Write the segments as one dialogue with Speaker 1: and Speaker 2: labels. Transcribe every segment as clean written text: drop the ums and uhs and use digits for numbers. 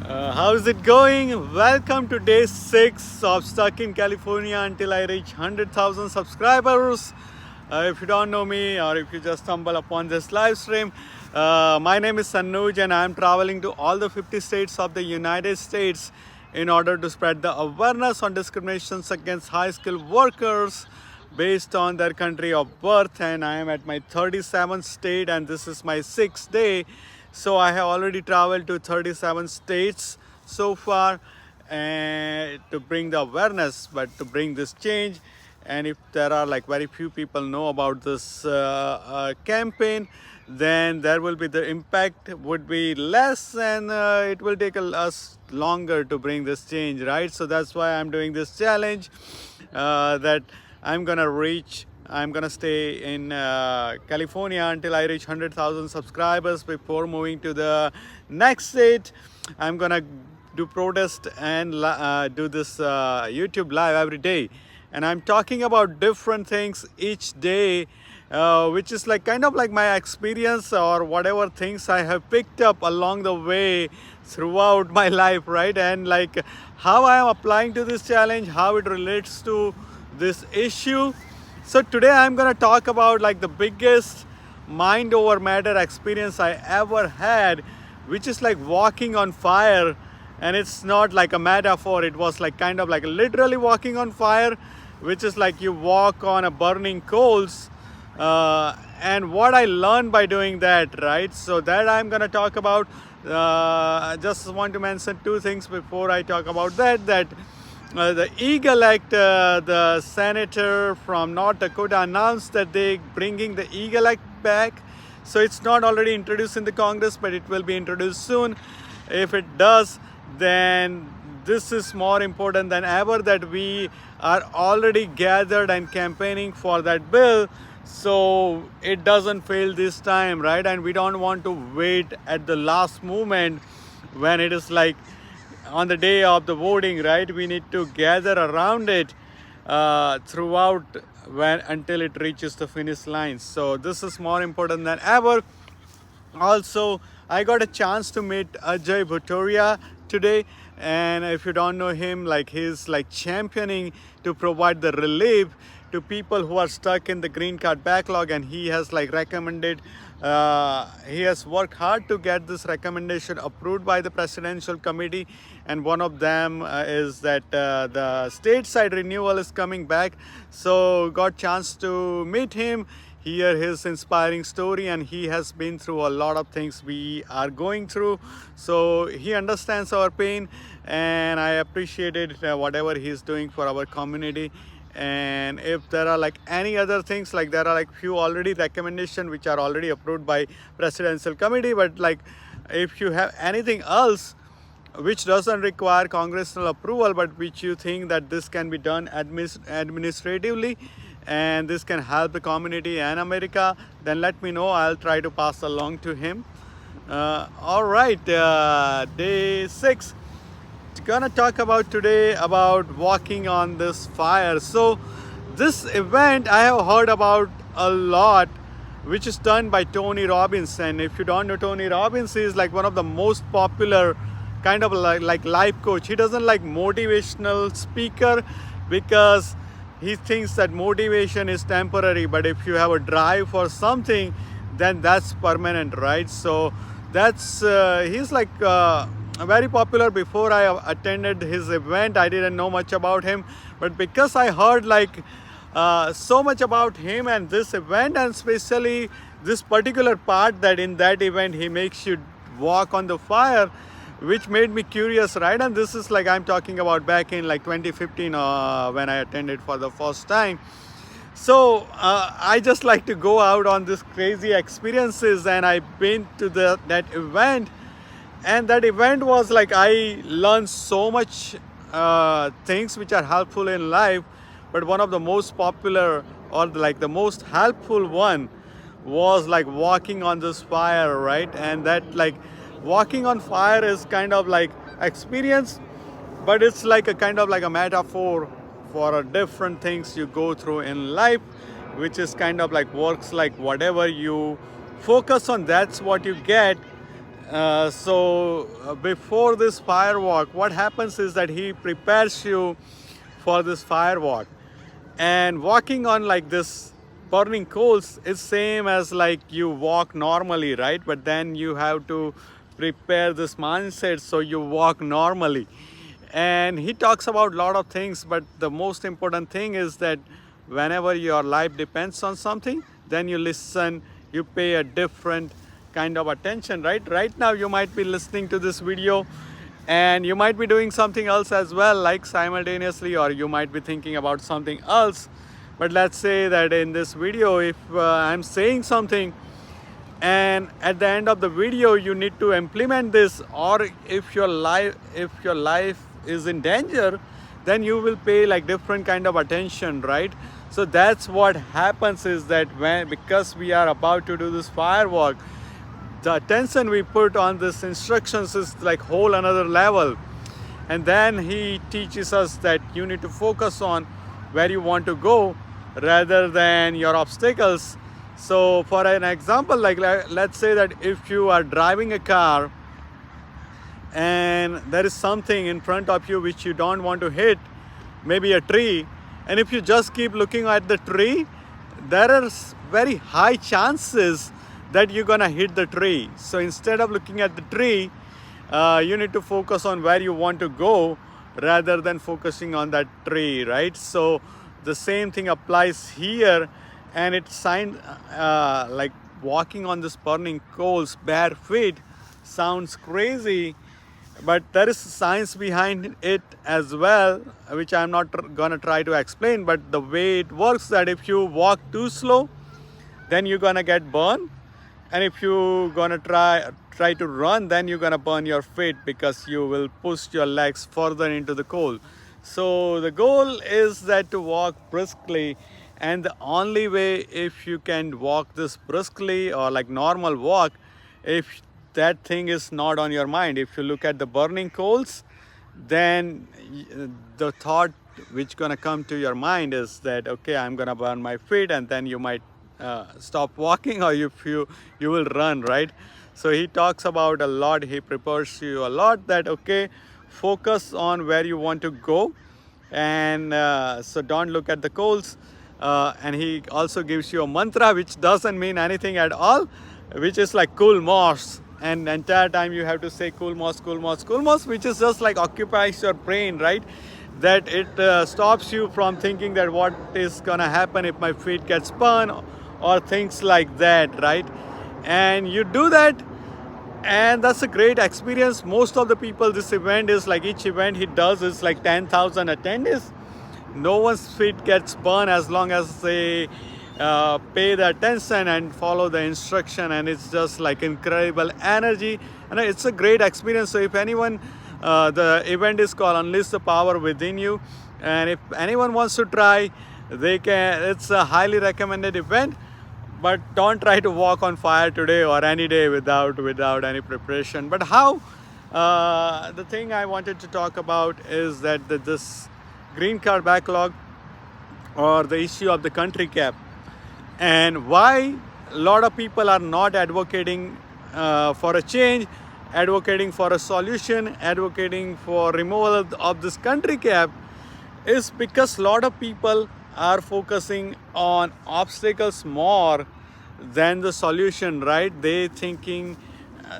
Speaker 1: How's it going? Welcome to day 6 of Stuck in California until I reach 100,000 subscribers. If you don't know me or if you just stumble upon this live stream, my name is Sanuj and I'm traveling to all the 50 states of the United States in order to spread the awareness on discriminations against high skilled workers based on their country of birth. And I am at my 37th state and this is my 6th day. So I have already traveled to 37 states so far to bring the awareness, but to bring this change. And if there are like very few people know about this campaign, then there will be the impact would be less and it will take us longer to bring this change, right? So that's why I'm doing this challenge that I'm gonna stay in California until I reach 100,000 subscribers before moving to the next state. I'm gonna do protest and do this YouTube live every day. And I'm talking about different things each day, which is like kind of like my experience or whatever things I have picked up along the way throughout my life, right? And like how I am applying to this challenge, how it relates to this issue. So today I'm gonna talk about like the biggest mind over matter experience I ever had, which is like walking on fire. And it's not like a metaphor, it was like kind of like literally walking on fire, which is like you walk on a burning coals. And what I learned by doing that, right? So that I'm gonna talk about. I just want to mention two things before I talk about that. The Eagle Act, the senator from North Dakota announced that they bringing the Eagle Act back. So it's not already introduced in the Congress, but it will be introduced soon. If it does, then this is more important than ever that we are already gathered and campaigning for that bill. So it doesn't fail this time, right? And we don't want to wait at the last moment when it is like on the day of the voting, right? We need to gather around it throughout until it reaches the finish line. So this is more important than ever. Also, I got a chance to meet Aay Voria today, and if you don't know him, like he's like championing to provide the relief to people who are stuck in the green card backlog, and he has like recommended he has worked hard to get this recommendation approved by the presidential committee, and one of them is that the stateside renewal is coming back. So got chance to meet him, hear his inspiring story, and he has been through a lot of things we are going through. So he understands our pain, and I appreciated whatever he's doing for our community. And if there are like any other things, like there are like few already recommendation which are already approved by presidential committee, but like if you have anything else which doesn't require congressional approval, but which you think that this can be done administratively and this can help the community and America, then let me know. I'll try to pass along to him. All right, day 6. Gonna talk about today about walking on this fire. So this event I have heard about a lot, which is done by Tony Robbins. And if you don't know Tony Robbins, he is like one of the most popular kind of like life coach. He doesn't like motivational speaker because he thinks that motivation is temporary, but if you have a drive for something, then that's permanent, right? So that's he's like very popular. Before I attended his event, I didn't know much about him, but because I heard like so much about him and this event, and especially this particular part that in that event he makes you walk on the fire, which made me curious, right? And this is like I'm talking about back in like 2015 when I attended for the first time. So I just like to go out on these crazy experiences, and I've been to that event. And that event was like I learned so much things which are helpful in life, but one of the most popular or like the most helpful one was like walking on this fire, right? And that like walking on fire is kind of like experience, but it's like a kind of like a metaphor for different things you go through in life, which is kind of like works like whatever you focus on, that's what you get. Before this fire walk, what happens is that he prepares you for this fire walk. And walking on like this burning coals is same as like you walk normally, right? But then you have to prepare this mindset so you walk normally. And he talks about a lot of things, but the most important thing is that whenever your life depends on something, then you listen, you pay a different kind of attention, right? Right now you might be listening to this video and you might be doing something else as well, like simultaneously, or you might be thinking about something else. But let's say that in this video, if I'm saying something and at the end of the video you need to implement this, or if your life is in danger, then you will pay like different kind of attention, right? So that's what happens is that because we are about to do this firework, the attention we put on this instructions is like whole another level. And then he teaches us that you need to focus on where you want to go rather than your obstacles. So for an example, like let's say that if you are driving a car and there is something in front of you which you don't want to hit, maybe a tree, and if you just keep looking at the tree, there are very high chances that you're gonna hit the tree. So instead of looking at the tree, you need to focus on where you want to go rather than focusing on that tree, right? So the same thing applies here, and it's signed like walking on this burning coals bare feet sounds crazy, but there is science behind it as well, which I'm not gonna try to explain. But the way it works, that if you walk too slow, then you're gonna get burned, and if you gonna try to run, then you're gonna burn your feet because you will push your legs further into the coal. So the goal is that to walk briskly, and the only way if you can walk this briskly or like normal walk, if that thing is not on your mind. If you look at the burning coals, then the thought which gonna come to your mind is that, okay, I'm gonna burn my feet, and then you might stop walking, or if you will run, right? So he talks about a lot, he prepares you a lot, that okay, focus on where you want to go, and so don't look at the coals. And he also gives you a mantra which doesn't mean anything at all, which is like cool moss, and the entire time you have to say cool moss, cool moss, cool moss, which is just like occupies your brain, right? That it stops you from thinking that what is gonna happen if my feet get spun, or things like that, right? And you do that, and that's a great experience. Most of the people, this event is like, each event he does is like 10,000 attendees. No one's feet gets burned as long as they pay the attention and follow the instruction, and it's just like incredible energy, and it's a great experience. So if anyone, the event is called Unleash the Power Within You, and if anyone wants to try, they can. It's a highly recommended event. But don't try to walk on fire today or any day without any preparation. But how? The thing I wanted to talk about is that this green card backlog, or the issue of the country cap, and why a lot of people are not advocating for a change, advocating for a solution, advocating for removal of this country cap, is because a lot of people are focusing on obstacles more than the solution, right? They thinking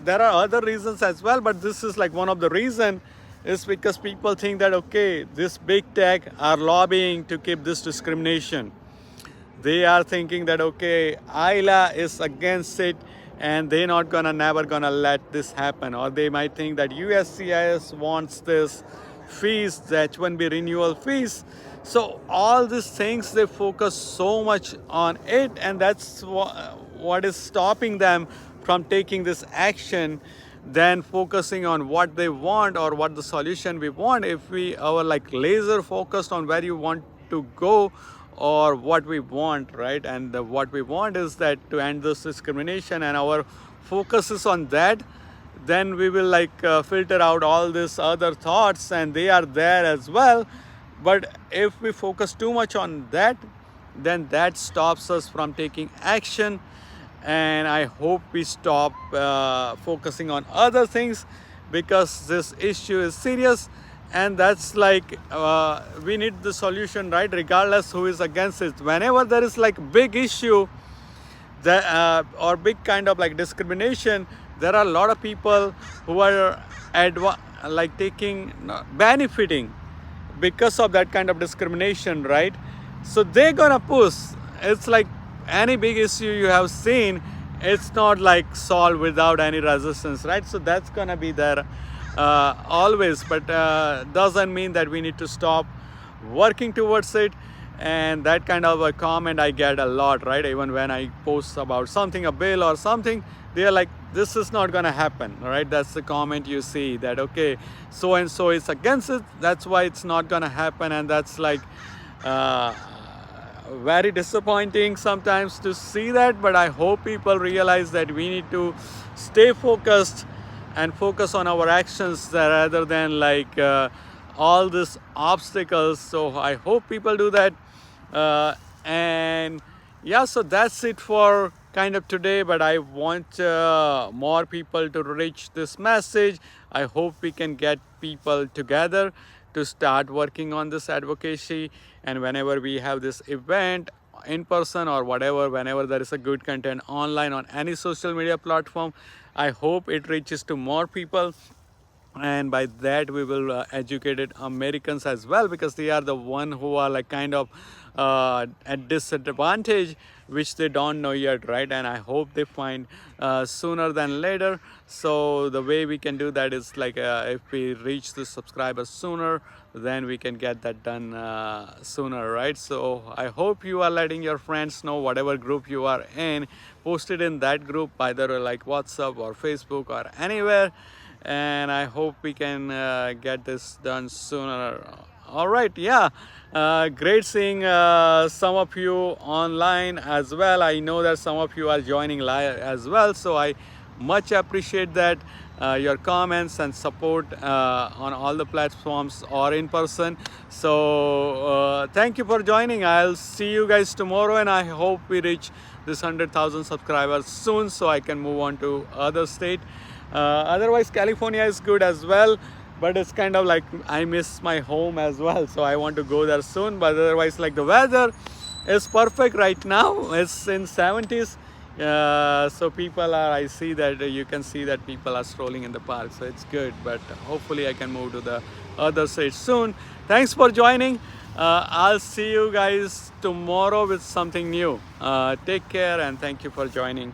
Speaker 1: there are other reasons as well, but this is like one of the reason, is because people think that, okay, this big tech are lobbying to keep this discrimination. They are thinking that, okay, ILA is against it, and they're not never gonna let this happen. Or they might think that USCIS wants this fees, the H1B renewal fees. So all these things, they focus so much on it, and that's what is stopping them from taking this action, than focusing on what they want or what the solution we want. If we are like laser focused on where you want to go or what we want, right? And what we want is that to end this discrimination, and our focus is on that, then we will like filter out all these other thoughts, and they are there as well. But if we focus too much on that, then that stops us from taking action. and I hope we stop focusing on other things, because this issue is serious, and that's like we need the solution, right? Regardless who is against it. Whenever there is like big issue that or big kind of like discrimination, there are a lot of people who are like taking benefiting because of that kind of discrimination, right? So they're gonna push. It's like any big issue you have seen, it's not like solved without any resistance, right? So that's gonna be there always, but doesn't mean that we need to stop working towards it. And that kind of a comment I get a lot, right? Even when I post about something, a bill or something, they are like, this is not gonna happen, right? That's the comment you see, that okay, so and so is against it, that's why it's not gonna happen. And that's like very disappointing sometimes to see that. But I hope people realize that we need to stay focused and focus on our actions rather than like all these obstacles. So I hope people do that. And yeah, so that's it for kind of today, but I want more people to reach this message. I hope we can get people together to start working on this advocacy. And whenever we have this event in person or whatever, whenever there is a good content online on any social media platform, I hope it reaches to more people. And by that we will educated Americans as well, because they are the one who are like kind of at disadvantage, which they don't know yet, right? And I hope they find sooner than later. So the way we can do that is like if we reach the subscribers sooner, then we can get that done sooner, right? So I hope you are letting your friends know, whatever group you are in, post it in that group, either like WhatsApp or Facebook or anywhere. And I hope we can get this done sooner. All right, yeah, great seeing some of you online as well. I know that some of you are joining live as well, so I much appreciate that, your comments and support on all the platforms or in person. So thank you for joining. I'll see you guys tomorrow, and I hope we reach this 100,000 subscribers soon, so I can move on to other state. Otherwise California is good as well, but it's kind of like I miss my home as well, so I want to go there soon. But otherwise, like, the weather is perfect right now. It's in 70s, so people are, I see that you can see that people are strolling in the park, so it's good. But hopefully I can move to the other side soon. Thanks for joining. I'll see you guys tomorrow with something new. Take care, and thank you for joining.